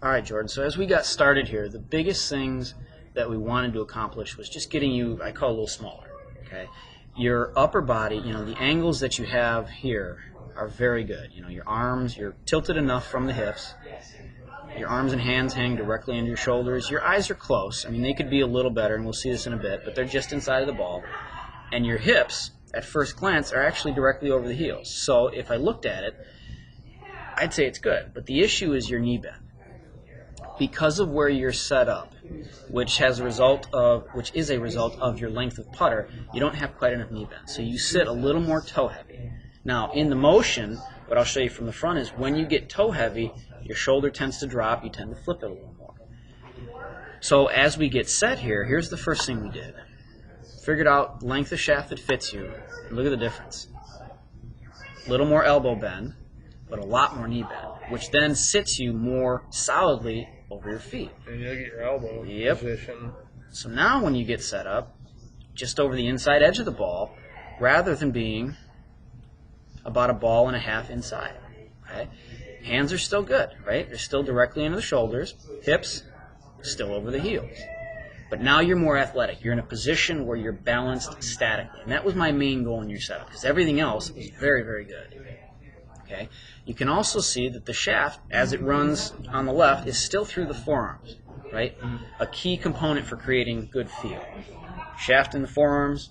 All right, Jordan. So as we got started here, the biggest things that we wanted to accomplish was just getting you, I call it a little smaller. Okay, your upper body, the angles that you have here are very good. Your arms, you're tilted enough from the hips. Your arms and hands hang directly under your shoulders. Your eyes are close. I mean, they could be a little better, and we'll see this in a bit, but they're just inside of the ball. And your hips, at first glance, are actually directly over the heels. So if I looked at it, I'd say it's good. But the issue is your knee bend. Because of where you're set up, which is a result of your length of putter, you don't have quite enough knee bend. So you sit a little more toe heavy. Now, in the motion, what I'll show you from the front is when you get toe heavy, your shoulder tends to drop, you tend to flip it a little more. So as we get set here, here's the first thing we did. Figured out length of shaft that fits you. Look at the difference. A little more elbow bend, but a lot more knee bend, which then sits you more solidly over your feet. And you get your elbow position. So now when you get set up, just over the inside edge of the ball, rather than being about a ball and a half inside. Okay? Hands are still good, right? They're still directly under the shoulders. Hips, still over the heels. But now you're more athletic. You're in a position where you're balanced statically. And that was my main goal in your setup, because everything else was very, very good. Okay? You can also see that the shaft, as it runs on the left, is still through the forearms, right? A key component for creating good feel. Shaft in the forearms,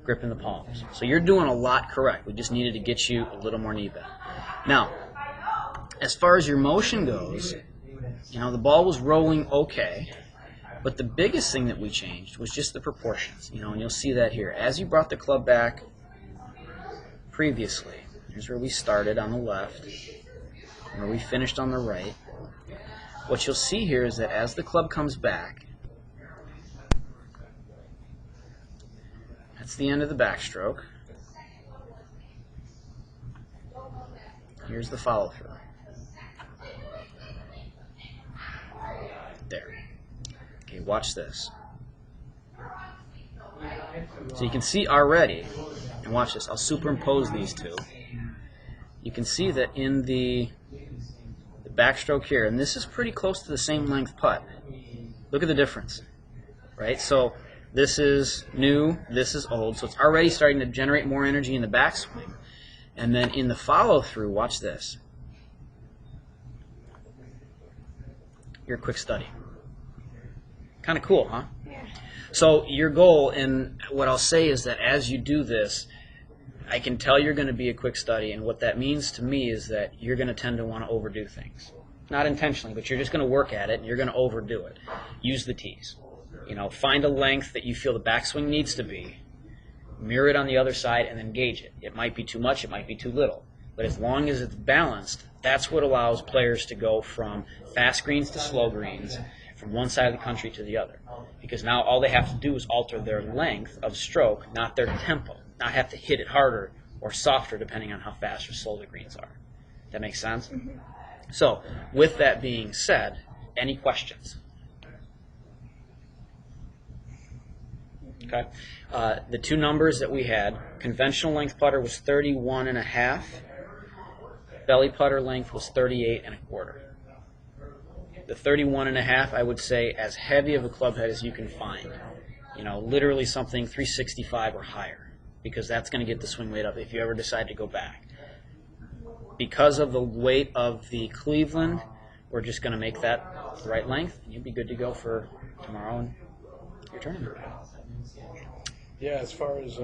grip in the palms. So you're doing a lot correct. We just needed to get you a little more knee bend. Now, as far as your motion goes, the ball was rolling okay, but the biggest thing that we changed was just the proportions, and you'll see that here. As you brought the club back previously, here's where we started on the left, where we finished on the right. What you'll see here is that as the club comes back, that's the end of the backstroke. Here's the follow-through. There. Okay, watch this. So you can see already, and watch this, I'll superimpose these two. You can see that in the backstroke here, and this is pretty close to the same length putt. Look at the difference, right? So this is new, this is old, so it's already starting to generate more energy in the backswing. And then in the follow-through, watch this. Your quick study. Kind of cool, huh? Yeah. So your goal, and what I'll say is that as you do this, I can tell you're going to be a quick study, and what that means to me is that you're going to tend to want to overdo things. Not intentionally, but you're just going to work at it, and you're going to overdo it. Use the tees. Find a length that you feel the backswing needs to be, mirror it on the other side, and then gauge it. It might be too much, it might be too little. But as long as it's balanced, that's what allows players to go from fast greens to slow greens, from one side of the country to the other. Because now all they have to do is alter their length of stroke, not their tempo. Not have to hit it harder or softer depending on how fast or slow the greens are. That makes sense? Mm-hmm. So, with that being said, any questions? Okay. The two numbers that we had, conventional length putter was 31 and a half. Belly putter length was 38 and a quarter. The 31 and a half, I would say, as heavy of a club head as you can find. Literally something 365 or higher, because that's going to get the swing weight up if you ever decide to go back. Because of the weight of the Cleveland, we're just going to make that the right length, and you'll be good to go for tomorrow and your tournament. Yeah, as far as